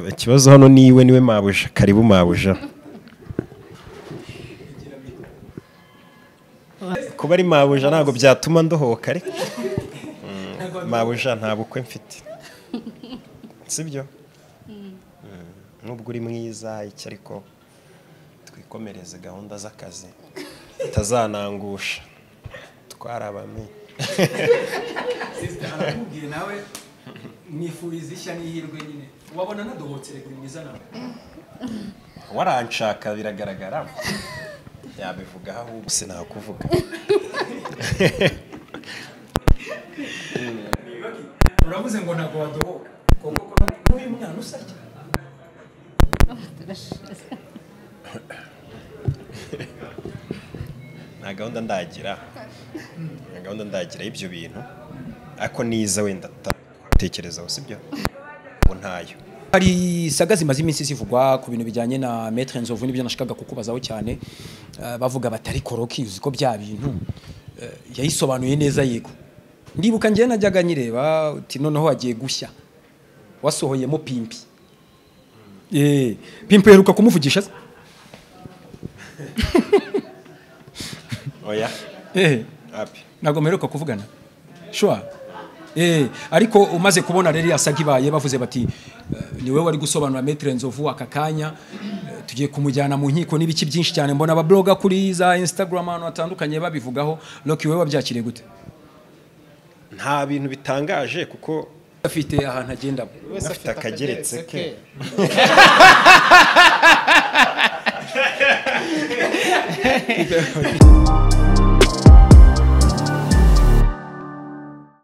ikibazo hano niwe mabuja, karibu mabuja. Kuba ari mabuja ntabwo byatuma ndohoka ariko mabuja nta bukwe mfite, sibyo? Nubwo uri mwiza iki ariko twikomereze gahunda z'akazi utazanangusha twarabamenye. Sister arakubwiye nawe mwifuriza ishya n'ihirwe nyine wabona nadohotse kuri mwiza nawe waranshaka biragaragara yabivuga ahubwo sinakuvuga. uravuze ngo ntago wadohoka koko n'uyu mwana usarya nta gahunda ndagira ibyo bintu ariko niza wenda tatekerezaho, sibyo? Ngo ntayo. hari saga zimaze iminsi zivugwa ku bintu bijyanye na Maître Nzovu n'ibyo nashakaga kukubazaho cyane, bavuga batari koroki uzi ko bya bintu yayisobanuye neza yego. Ndibuka ngiye najyaga nyireba uti noneho wagiye gushya wasohoyemo Pimpi. Pimpi yeruka kumuvugisha se? Oya. Happy. Nago meruka kuvugana. Sure. Ariko umaze kubona rero yasaga ibaye bavuze bati niwe wari gusobanura Maître Nzovu akakanya tugiye kumujyana mu nkiko n'ibiki byinshi cyane, mbona aba bloga kuri za Instagram ahantu hatandukanye babivugaho. Loki wewe wabyakiriye gute? Nta bintu bitangaje kuko afite ahantu agenda wese afite akageretse ke.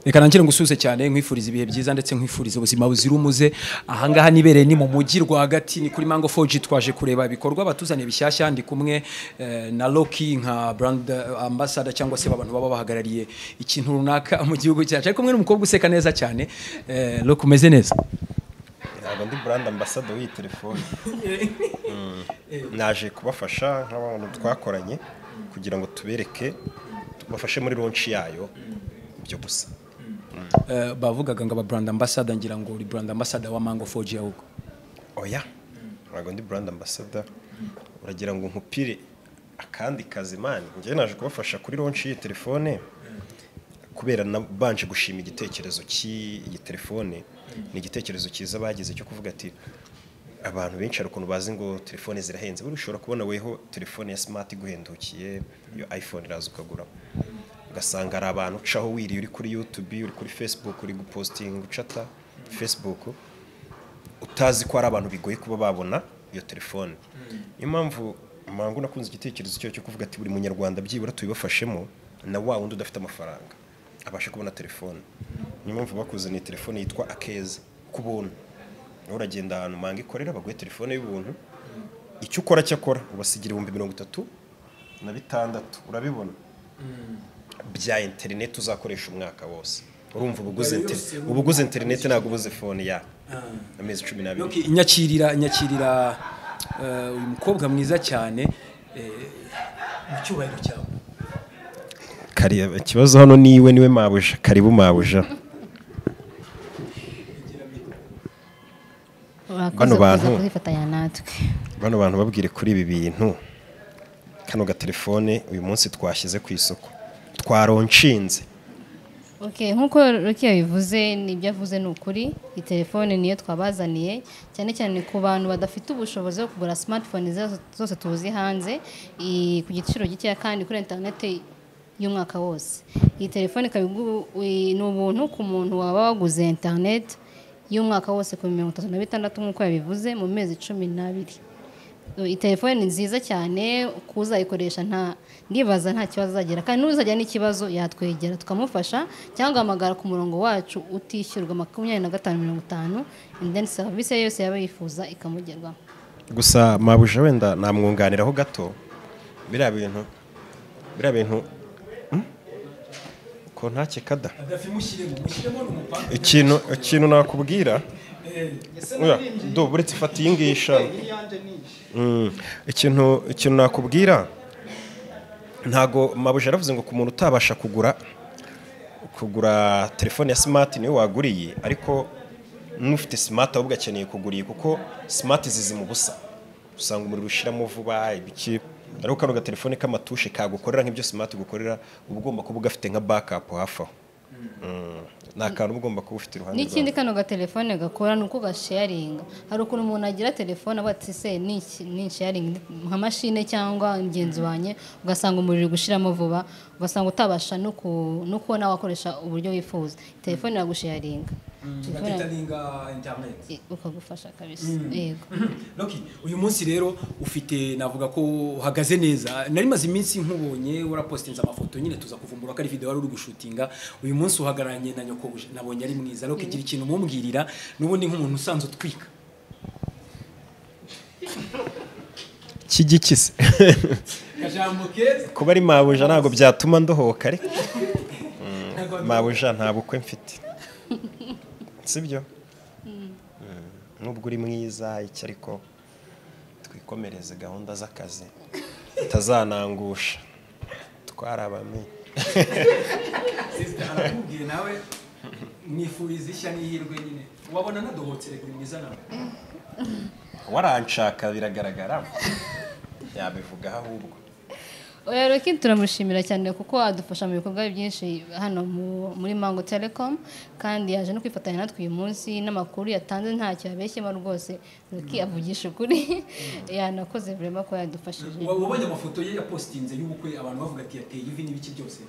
Reka nangire ngusuze cyane nkwifuriza ibihe byiza ndetse nkwifuriza ubuzima buzira umuze. Ahangaha nibereye ni mu mujyi rwagati, ni kuri Mango 4G twaje kureba ibikorwa batuzaniye bishyashya. Ndi kumwe na Loki nka brand ambassador cyangwa se abantu baba bahagarariye ikintu runaka mu gihugu cyacu. Ariko kumwe n'umukobwa useka neza cyane. Loki umeze neza? Ntabwo ndi brand ambassador w'iyi telefone. Naje kubafasha nk'abantu twakoranye kugira ngo tubereke tubafashe muri launch yayo byo gusa. Bavugaga ngo aba brand ambassador, ngira ngo uri brand ambassador wa Mango 4G ahubwo. Oya, ntabwo ndi brand ambassador. Uragira ngo nkupire akandi kazi mani. Ngiye naje kubafasha kuri launch y'iyi telefone kubera nabanje gushima igitekerezo cy'iyi telefone. Ni igitekerezo cyiza bagize cyo kuvuga ati abantu benshi ari ukuntu bazi ngo telefone zirahenze, buri ushobora kubona weho telefone ya smart guhendukiye iyo iPhone iraza ukagura ugasanga ari abantu ucaho wiri uri kuri YouTube, uri kuri Facebook, uri guposting ucata Facebook, utazi ko ari abantu bigoye kuba babona iyo telefone. Niyo mpamvu Mango nakunze igitekerezo cyo kuvuga ati buri munyarwanda byibura tubibafashemo na wa wundi udafite amafaranga abashe kubona telefone. Niyo mpamvu bakuzaniye telefone yitwa Akeza ku buntu. Uragenda ahantu Mango ikorera baguhe telefone y'ubuntu, icyo ukora cyakora ubasigira 36,000 urabibona bya internet uzakoresha umwaka wose. Urumva ubuguze internet ntabwo ubuze phone ya amezi 12. Okay, nyakirira uyu mukobwa mwiza cyane mu cyubahiro cyawe. Ikibazo hano niwe mabuja, karibu mabuja. Bano bantu babwire kuri ibi bintu. Kano ga telefone uyu munsi twashyize ku isoko twaronshinze. Okay, nkuko Rukiya bivuze nibyo avuze n'ukuri. Iyi telefone niyo twabazaniye cyane cyane ku bantu badafite ubushobozi bwo kugura smartphone zose tuzi hanze ku giciro gike kandi kuri internet y'umwaka wose. Iyi telefone ni ubuntu ku muntu waba waguze internet y'umwaka wose ku 36 nkuko yabivuze mu mezi 12. Iyi telefone ni nziza cyane kuzayikoresha ndibaza nta kibazo azagira, kandi n'uzajya n'ikibazo yatwegera tukamufasha cyangwa amagara ku murongo wacu utishyurwa 2550 and then service yose yaba yifuza ikamugerwaho. Gusa mabuja wenda namwunganiraho gato biriya bintu ko ntacye kada ikintu nakubwira do buretse fata yingisha ikintu nakubwira ntago mabuja aravuze ngo ku muntu utabasha kugura telefone ya smart niwe waguriye, ariko n'ufite smart ahubwo akeneye kuguriye kuko smart zizima ubusa usanga umuriro ushiramo vuba ibiki ariko kano gatelefone k'amatushe kagukorera nk'ibyo smart gukorera uba ugomba kuba ugafite nka backup hafi aho nta kantu uba ugomba kuba ufite iruhande n'ikindi kano gatelefone gakora ni uko gasharinga hari ukuntu umuntu agira telefone aba ati se ni sharing nka mashine cyangwa ingenzi wanye ugasanga umuriro uri gushiramo vuba ugasanga utabasha no kubona wakoresha uburyo wifuza telefone iragusharinga ugatalinga internet ukagufasha kabisa yego Loki uyu munsi rero ufite navuga ko uhagaze neza nari maze iminsi nkubonye warapostinze amafoto nyine tuza kuvumbura ko ari video wari uri gushutinga uyu munsi uhagaranye na nyoko nabonye ari mwiza Loki gira ikintu mumbwirira nubundi nk'umuntu usanzwe utwika kigikise kajambo keza kuba ari mabuja ntago byatuma ndohoka ariko mabuja nta bukwe mfite sibyo nubwo uri mwiza iki ariko twikomereze gahunda z'akazi utazanangusha twarabamenye sister arakubwiye nawe mwifuriza ishya n'ihirwe nyine wabona nadohotse rego mwiza nawe waranshaka biragaragara yabivuga ahubwo oya Roki turamushimira cyane kuko adufasha mu bikorwa byinshi hano muri Mango Telecom kandi yaje no kwifatanya natwe uyu munsi n'amakuru yatanze ntacyo yabeshyemo rwose Roki avugisha ukuri yanakoze vraiment ko yadufashije wabonye amafoto ye yapostinze y'ubukwe abantu bavuga ati yateye ivi n'ibiki byose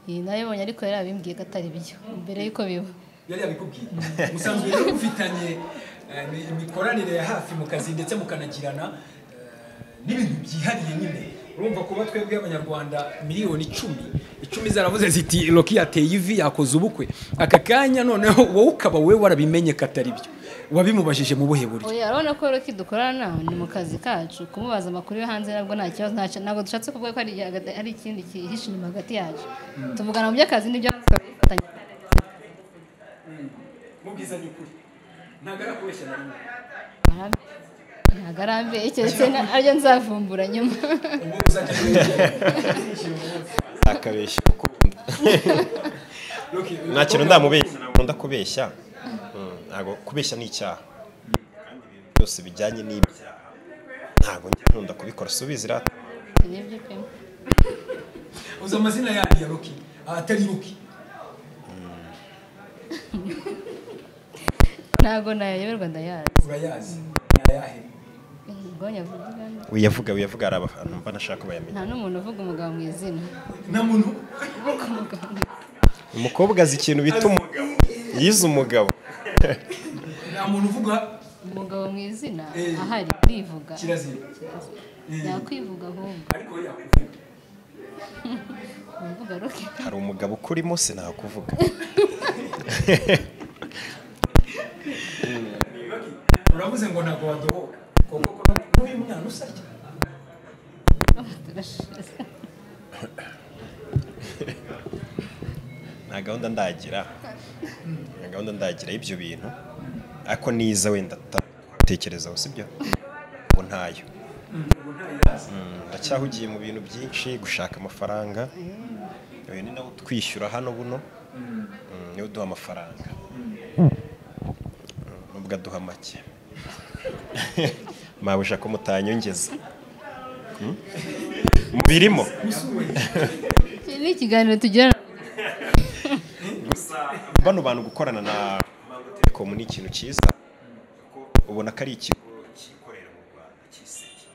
nayibonye ariko yarabimbwiye ko atari byo mbere yuko biba yari yabikubwiye musanzwe rero ufitanye imikoranire ya hafi mu kazi ndetse mukanagirana n'ibintu byihariye nyine urumva kuba twebwe abanyarwanda miliyoni 10 zaravuze ziti Roki yateye ivi yakoze ubukwe aka kanya noneho wowe ukaba we warabimenye katari byo wabimubajije mu buhe buryo oya arabona ko Roki dukorana ni mu kazi kacu kumubaza amakuru yo hanze nabwo nta kibazo ntabwo dushatse kuvuga ko ari ikindi kihishe inyuma hagati yacu tuvugana mu by'akazi n'ibyo twafatanya mubwizanye ukuri ntabwo arakubeshya na rimwe ntabwo arambeye keretse aryo nzavumbura nyuma ubu uzajya akabeshya ukunda nta kintu ndamubeshya nkunda kubeshya ntabwo kubeshya ni icyaha kandi ibintu byose bijyanye n'ibyaha ntabwo nkunda kubikora subiza irata nibyo pe uzi amazina yanyu ya Roki atari Roki ntabwo nayoberwa ndayazi urayazi nayahe wiyavuga hari abantu mba nashaka bayamenya nta n'umuntu uvuga umugabo mu izina nta muntu uvuga umugabo umukobwa azi ikintu bita umugabo yize umugabo nta muntu uvuga umugabo mu izina ahari urivuga kirazira yakwivuga ahubwo ariko yakuvuga uvuga Roki hari umugabo ukurimo sinakuvuga uravuze ngo ntabwo wadohoka koko n'uyu mwana usarya nta gahunda ndagira y'ibyo bintu ariko niza wenda tatekerezaho sibyo ubu ntayo ndacyahugiye mu bintu byinshi gushaka amafaranga ni nawe twishyura hano buno niwe uduha amafaranga nubwo aduha make mabuja ko mutanyongeza mubirimo ni ikiganiro tugirana gusa bano bantu gukorana na Mango Telecom ni ikintu cyiza ubona ko ari ikigo kikorera mu Rwanda kiseriye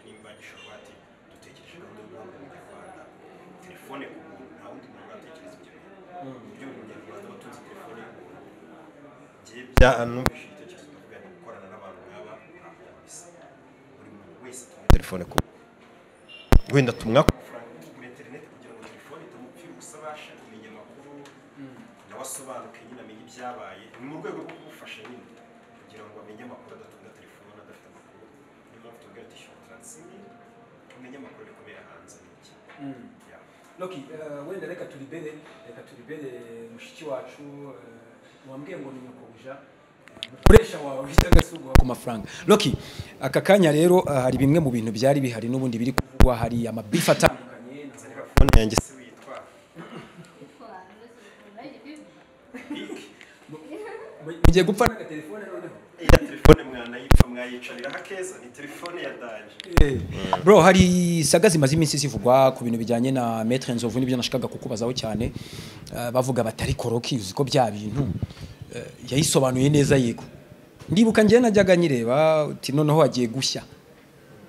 nimba gishobora ati dutekereje gahunda yo guhanga umunyarwanda telefone ku muntu nta wundi muntu watekereza ibyo bintu umunyarwanda batunze telefone ngiye byanumvise igitekerezo tuvuga ni gukorana n'abantu nk'aba bisa buri muntu wese tumwe telefone ku wenda tumwaka kuri internet kugira ngo telefone itamupfira gusa abashe kumenya amakuru nabasobanuke nyine amenye ibyabaye ni mu rwego rwo kugufasha nyine kugira ngo amenye amakuru adatunga telefone adafite amakuru niyo mpamvu tuvuga ati shora transimi umenye amakuru bikomeye hanze n'iki Roki wenda reka turibere mushiki wacu wambwiye ngo ni nyokobuja mukoresha wawe uhita gasuguha ku mafaranga Roki aka kanya rero hari bimwe mu bintu byari bihari n'ubundi biri kuvugwa hari amabifa atandukanye nazanira phone yanjye se witwa Mugiye gupfa na telefone noneho. iya telefone mwanayipfa mwayicarira hakeza ni telefone ya danje. Bro, hari saga zimaze iminsi zivugwa ku bintu bijyanye na Maître Nzovu n'ibyo nashakaga kukubazaho cyane. Bavuga batari koroki uziko bya bintu yayisobanuye neza yego. Ndibuka ngiye najyaga nyireba uti noneho wagiye gushya.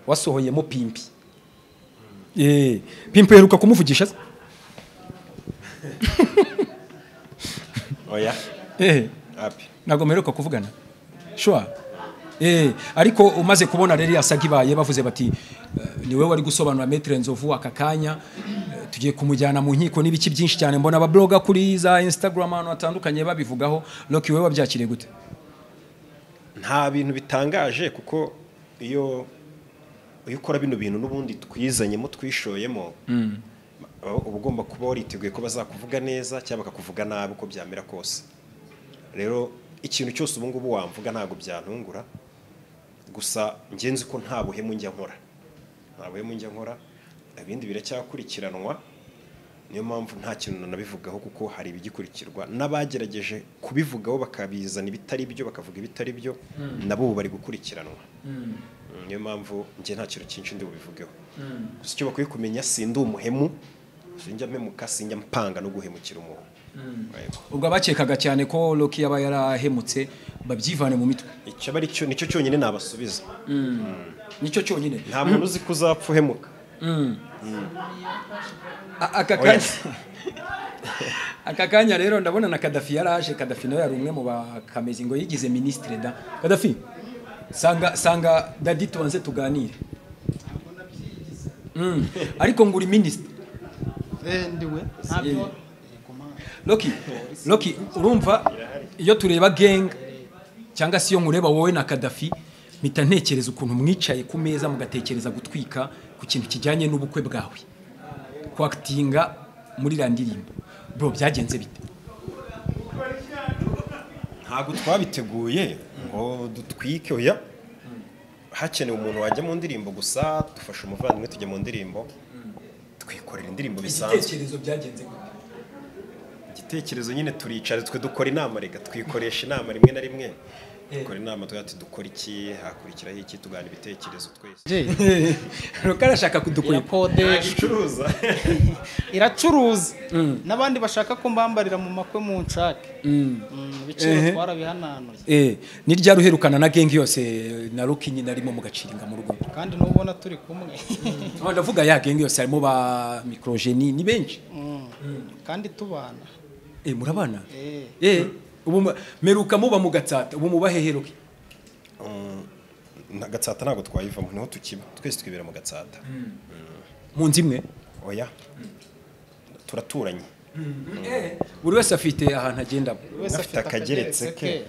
Wasohoyemo Pimpi. Pimpi heruka kumuvugisha. Oya. Happy. Nago meruka kuvugana. Sure. Ariko umaze kubona rero yasaga ibaye bavuze bati niwe wari gusobanura Maître Nzovu akakanya tugiye kumujyana mu nkiko n'ibiki byinshi cyane mbona aba blogger kuri za Instagram ahantu atandukanye babivugaho. Loki wewe wabyakiriye gute? Nta bintu bitangaje kuko iyo ukora bino bintu n'ubundi twizanyemo twishoyemo uba ugomba kuba wariteguye ko bazakuvuga neza cyangwa bakakuvuga nabi uko byamera kose. Rero ikintu cyose ubu ngubu wamvuga ntabwo byantungura gusa ngenzi ko nta buhemu njya nkora ibindi biracyakurikiranwa niyo mpamvu nta kintu nabivugaho kuko hari ibigikurikirwa n'abagerageje kubivugaho bakabizana ibitari byo bakavuga ibitari byo nabo bari gukurikiranwa. Niyo mpamvu nge nta kintu cyinshi ndi bubivugeho gusa icyo bakwiye kumenya sindi umuhemu sinjya mpemuka sinjya mpanga no guhemukira umuntu. Ubwo abakekaga cyane ko Loki yaba yarahemutse babyivane mu mitwe. Icyo bari cyo nicyo cyonyine nabasubiza. Nicyo cyonyine. Nta muntu uzi kuzapfa uhemuka. Akakanya rero ndabona na Kadafi yaraje. Kadafi nawe yari umwe mu bakamezi ngo yigize ministre da. Kadafi sanga dadi tubanze tuganire. Ariko nguri ministre. Ndiwe ntabyo. Loki urumva iyo tureba gang cyangwa se iyo nkureba wowe na Kadafi mpita ntekereza ukuntu mwicaye ku meza mugatekereza gutwika ku kintu kijyanye n'ubukwe bwawe kwactinga muri randirimbo. Bro byagenze bite? Ntabwo twabiteguye ngo dutwike oya hakenewe umuntu wajya mu ndirimbo gusa dufasha umuvandimwe tujya mu ndirimbo twikorera indirimbo bisanzwe. Igitekerezo byagenze gute? Igitekerezo nyine turicara twe dukora inama rega twikoresha inama rimwe na rimwe dukora inama twati dukora iki hakurikiraho iki tugana ibitekerezo twese. Rukarashaka kudukora icuruza iracuruza nabandi bashaka ko mbambarira mu makwe mu nshake biciro twarabihananoye. Ni rya ruherukana na gang yose na Loki nyine arimo mugaciringa mu rugo kandi nubona turi kumwe. Ndavuga ya gang yose harimo ba microgenie ni benshi kandi tubana. Murabana? Ubu meruka muba mu Gatsata ubu mubaheheruke. Na Gatsata ntago twayivamo niho tukiba twese twibera mu Gatsata. Mu nzimwe? Oya. Turaturanye. Buri wese afite ahantu agenda. Buri wese afite akageretse ke.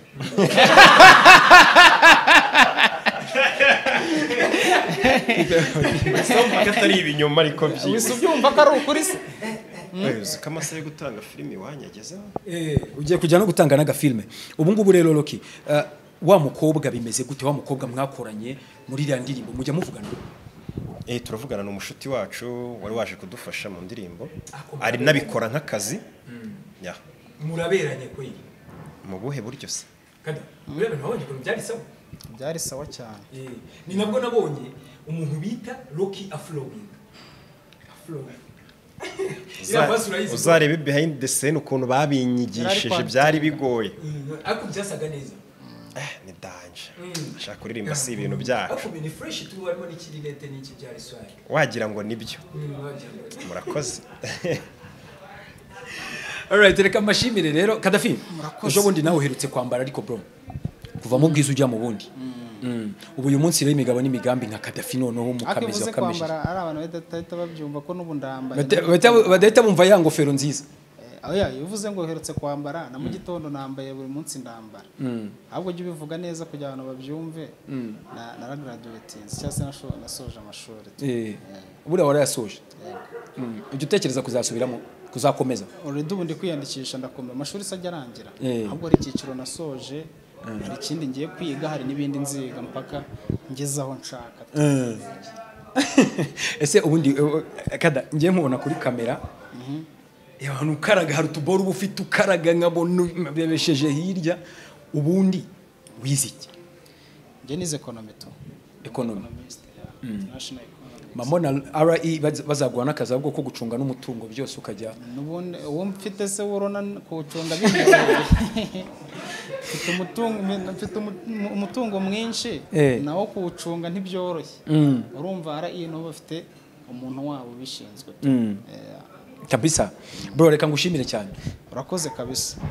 Somba gatari ibinyoma ariko byiza. Wisubyumva ko ari ukuri se? Uzi ko amasaha yo gutanga filime wanyagezeho. Ugiye kujya no gutanga n'agafilme. Ubu ngubu rero Loki wa mukobwa bimeze gute? Wa mukobwa mwakoranye muri iriya ndirimbo mujya muvugana? Turavugana n'umushuti wacu wari waje kudufasha mu ndirimbo ari nabikora nk'akazi. Muraberanye kweli? Mu buhe buryo se? Kada urebe nabonye ko byari sawa. Byari sawa cyane. Ni nabwo nabonye umuntu bita Loki aflowing. Uzarebe behind the scene ukuntu babinyigishije byari bigoye. Ariko byasaga neza. Ni danje. Ashaka kuririmba si ibintu byacu. Ariko ni fresh tu harimo n'ikirinete n'iki byari swag. Wagira ngo nibyo. Murakoze. Alright, reka mashimire rero Kadafi. Ejo bundi nawe uherutse kwambara ariko bro. Kuva mu bwiza ujya mu bundi. Ubu uyu munsi rero imigabo n'imigambi nka Kadafi noneho mu kamezi wa kamezi. Kwambara ari abantu badahita babyumva ko n'ubu ndambaye. Badahita bumva ya ngofero nziza. Oya, uvuze ngo uherutse kwambara na mu gitondo nambaye buri munsi ndambara. Ahubwo jye ubivuga neza kugira abantu babyumve. Na graduating cyangwa se nasoje amashuri. Ubura wari yasoje. Ujye utekereza kuzasubiramo kuzakomeza. Already ubundi kwiyandikisha ndakomeza amashuri sajya arangira. Ahubwo ari ikiciro nasoje. Hari ikindi ngiye kwiga hari n'ibindi nziga mpaka ngezaho nshaka. Ese ubundi Kada ngiye nkubona kuri kamera. Abantu ukaraga hari utuboro ufite ukaraga nkabona bebesheje hirya ubundi wize iki? njye nize economy tu Economy. international economy Mamona RE bazaguha n'akazi ahubwo ko gucunga n'umutungo byose ukajya nubundi uwo mfite se urona kuwucunga binyuze mfite umutungo mwinshi nawo kuwucunga ntibyoroshye urumva RE no bafite umuntu wabo bishinzwe kabisa bro reka ngushimire cyane urakoze kabisa